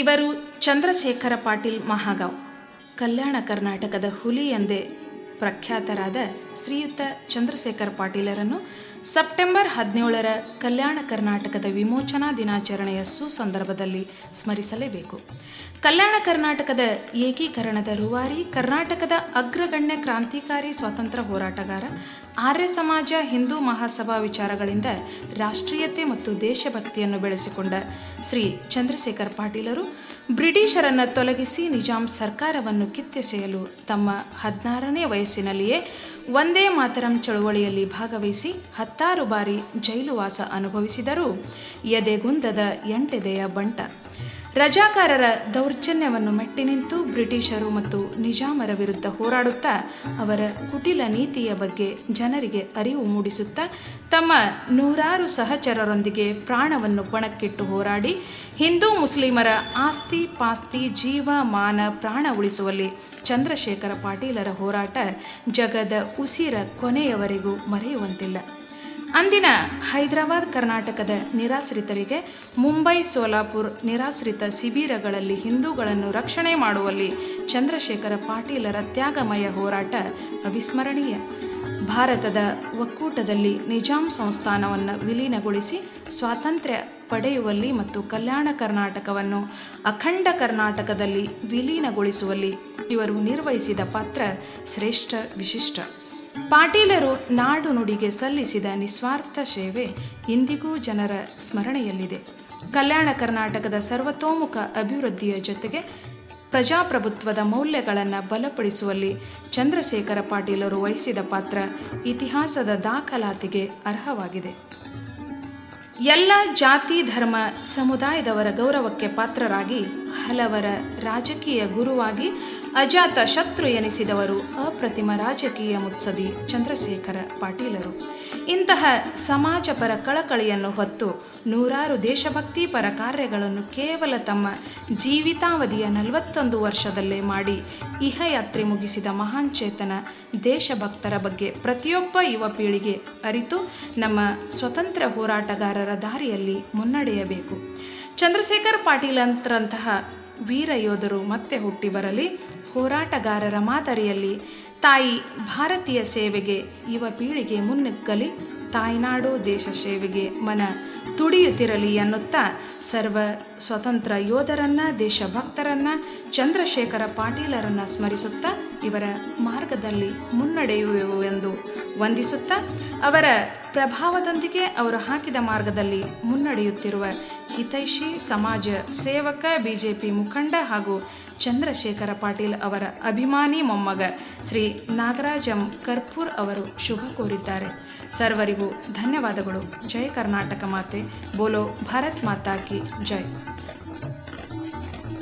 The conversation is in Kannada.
ಇವರು ಚಂದ್ರಶೇಖರ ಪಾಟೀಲ್ ಮಹಾಗಾವ್. ಕಲ್ಯಾಣ ಕರ್ನಾಟಕದ ಹುಲಿ ಎಂದೇ ಪ್ರಖ್ಯಾತರಾದ ಶ್ರೀಯುತ ಚಂದ್ರಶೇಖರ ಪಾಟೀಲರನ್ನು ಸೆಪ್ಟೆಂಬರ್ 17ರ ಕಲ್ಯಾಣ ಕರ್ನಾಟಕದ ವಿಮೋಚನಾ ದಿನಾಚರಣೆಯ ಸುಸಂದರ್ಭದಲ್ಲಿ ಸ್ಮರಿಸಲೇಬೇಕು. ಕಲ್ಯಾಣ ಕರ್ನಾಟಕದ ಏಕೀಕರಣದ ರೂವಾರಿ, ಕರ್ನಾಟಕದ ಅಗ್ರಗಣ್ಯ ಕ್ರಾಂತಿಕಾರಿ ಸ್ವಾತಂತ್ರ್ಯ ಹೋರಾಟಗಾರ, ಆರ್ಯ ಸಮಾಜ, ಹಿಂದೂ ಮಹಾಸಭಾ ವಿಚಾರಗಳಿಂದ ರಾಷ್ಟ್ರೀಯತೆ ಮತ್ತು ದೇಶಭಕ್ತಿಯನ್ನು ಬೆಳೆಸಿಕೊಂಡ ಶ್ರೀ ಚಂದ್ರಶೇಖರ ಪಾಟೀಲರು ಬ್ರಿಟಿಷರನ್ನು ತೊಲಗಿಸಿ ನಿಜಾಂ ಸರ್ಕಾರವನ್ನು ಕಿತ್ತೆಸೆಯಲು ತಮ್ಮ 16ನೇ ವಯಸ್ಸಿನಲ್ಲಿಯೇ ವಂದೇ ಮಾತರಂ ಚಳುವಳಿಯಲ್ಲಿ ಭಾಗವಹಿಸಿ 16 ಬಾರಿ ಜೈಲುವಾಸ ಅನುಭವಿಸಿದರೂ ಎದೆಗುಂದದ ಎಂಟೆದೆಯ ಬಂಟ. ರಜಾಕಾರರ ದೌರ್ಜನ್ಯವನ್ನು ಮೆಟ್ಟಿ ನಿಂತು ಬ್ರಿಟಿಷರು ಮತ್ತು ನಿಜಾಮರ ವಿರುದ್ಧ ಹೋರಾಡುತ್ತಾ ಅವರ ಕುಟಿಲ ನೀತಿಯ ಬಗ್ಗೆ ಜನರಿಗೆ ಅರಿವು ಮೂಡಿಸುತ್ತಾ ತಮ್ಮ 100 ಸಹಚರರೊಂದಿಗೆ ಪ್ರಾಣವನ್ನು ಪಣಕ್ಕಿಟ್ಟು ಹೋರಾಡಿ ಹಿಂದೂ ಮುಸ್ಲಿಮರ ಆಸ್ತಿ ಪಾಸ್ತಿ ಜೀವ ಮಾನ ಪ್ರಾಣ ಉಳಿಸುವಲ್ಲಿ ಚಂದ್ರಶೇಖರ ಪಾಟೀಲರ ಹೋರಾಟ ಜಗದ ಉಸಿರ ಕೊನೆಯವರೆಗೂ ಮರೆಯುವಂತಿಲ್ಲ. ಅಂದಿನ ಹೈದರಾಬಾದ್ ಕರ್ನಾಟಕದ ನಿರಾಶ್ರಿತರಿಗೆ ಮುಂಬೈ ಸೋಲಾಪುರ್ ನಿರಾಶ್ರಿತ ಶಿಬಿರಗಳಲ್ಲಿ ಹಿಂದೂಗಳನ್ನು ರಕ್ಷಣೆ ಮಾಡುವಲ್ಲಿ ಚಂದ್ರಶೇಖರ ಪಾಟೀಲರ ತ್ಯಾಗಮಯ ಹೋರಾಟ ಅವಿಸ್ಮರಣೀಯ. ಭಾರತದ ಒಕ್ಕೂಟದಲ್ಲಿ ನಿಜಾಂ ಸಂಸ್ಥಾನವನ್ನು ವಿಲೀನಗೊಳಿಸಿ ಸ್ವಾತಂತ್ರ್ಯ ಪಡೆಯುವಲ್ಲಿ ಮತ್ತು ಕಲ್ಯಾಣ ಕರ್ನಾಟಕವನ್ನು ಅಖಂಡ ಕರ್ನಾಟಕದಲ್ಲಿ ವಿಲೀನಗೊಳಿಸುವಲ್ಲಿ ಇವರು ನಿರ್ವಹಿಸಿದ ಪಾತ್ರ ಶ್ರೇಷ್ಠ ವಿಶಿಷ್ಟ. ಪಾಟೀಲರು ನಾಡು ನುಡಿಗೆ ಸಲ್ಲಿಸಿದ ನಿಸ್ವಾರ್ಥ ಸೇವೆ ಇಂದಿಗೂ ಜನರ ಸ್ಮರಣೆಯಲ್ಲಿದೆ. ಕಲ್ಯಾಣ ಕರ್ನಾಟಕದ ಸರ್ವತೋಮುಖ ಅಭಿವೃದ್ಧಿಯ ಜೊತೆಗೆ ಪ್ರಜಾಪ್ರಭುತ್ವದ ಮೌಲ್ಯಗಳನ್ನು ಬಲಪಡಿಸುವಲ್ಲಿ ಚಂದ್ರಶೇಖರ ಪಾಟೀಲರು ವಹಿಸಿದ ಪಾತ್ರ ಇತಿಹಾಸದ ದಾಖಲಾತಿಗೆ ಅರ್ಹವಾಗಿದೆ. ಎಲ್ಲ ಜಾತಿ ಧರ್ಮ ಸಮುದಾಯದವರ ಗೌರವಕ್ಕೆ ಪಾತ್ರರಾಗಿ ಹಲವರ ರಾಜಕೀಯ ಗುರುವಾಗಿ ಅಜಾತ ಶತ್ರು ಎನಿಸಿದವರು ಅಪ್ರತಿಮ ರಾಜಕೀಯ ಮುತ್ಸದಿ ಚಂದ್ರಶೇಖರ ಪಾಟೀಲರು. ಇಂತಹ ಸಮಾಜಪರ ಕಳಕಳಿಯನ್ನು ಹೊತ್ತು 100 ದೇಶಭಕ್ತಿ ಪರ ಕಾರ್ಯಗಳನ್ನು ಕೇವಲ ತಮ್ಮ ಜೀವಿತಾವಧಿಯ 41 ವರ್ಷದಲ್ಲೇ ಮಾಡಿ ಇಹಯಾತ್ರೆ ಮುಗಿಸಿದ ಮಹಾನ್ ಚೇತನ ದೇಶಭಕ್ತರ ಬಗ್ಗೆ ಪ್ರತಿಯೊಬ್ಬ ಯುವ ಪೀಳಿಗೆ ಅರಿತು ನಮ್ಮ ಸ್ವತಂತ್ರ ಹೋರಾಟಗಾರರ ದಾರಿಯಲ್ಲಿ ಮುನ್ನಡೆಯಬೇಕು. ಚಂದ್ರಶೇಖರ ಪಾಟೀಲರಂತಹ ವೀರ ಯೋಧರು ಮತ್ತೆ ಹುಟ್ಟಿ ಬರಲಿ. ಹೋರಾಟಗಾರರ ಮಾದರಿಯಲ್ಲಿ ತಾಯಿ ಭಾರತೀಯ ಸೇವೆಗೆ ಯುವ ಪೀಳಿಗೆ ಮುನ್ನುಗ್ಗಲಿ. ತಾಯ್ನಾಡು ದೇಶ ಸೇವೆಗೆ ಮನ ತುಡಿಯುತ್ತಿರಲಿ ಎನ್ನುತ್ತಾ ಸರ್ವ ಸ್ವತಂತ್ರ ಯೋಧರನ್ನು, ದೇಶಭಕ್ತರನ್ನು, ಚಂದ್ರಶೇಖರ ಪಾಟೀಲರನ್ನು ಸ್ಮರಿಸುತ್ತಾ ಇವರ ಮಾರ್ಗದಲ್ಲಿ ಮುನ್ನಡೆಯುವೆವು ಎಂದು ವಂದಿಸುತ್ತಾ ಅವರ ಪ್ರಭಾವದೊಂದಿಗೆ ಅವರು ಹಾಕಿದ ಮಾರ್ಗದಲ್ಲಿ ಮುನ್ನಡೆಯುತ್ತಿರುವ ಹಿತೈಷಿ ಸಮಾಜ ಸೇವಕ, ಬಿಜೆಪಿ ಮುಖಂಡ ಹಾಗೂ ಚಂದ್ರಶೇಖರ ಪಾಟೀಲ್ ಅವರ ಅಭಿಮಾನಿ ಮೊಮ್ಮಗ ಶ್ರೀ ನಾಗರಾಜ್ ಎಂ ಕರ್ಪೂರ್ ಅವರು ಶುಭ ಕೋರಿದ್ದಾರೆ. ಸರ್ವರಿಗೂ ಧನ್ಯವಾದಗಳು. ಜೈ ಕರ್ನಾಟಕ ಮಾತೆ, ಬೋಲೋ ಭಾರತ್ ಮಾತಾ ಕಿ ಜೈ.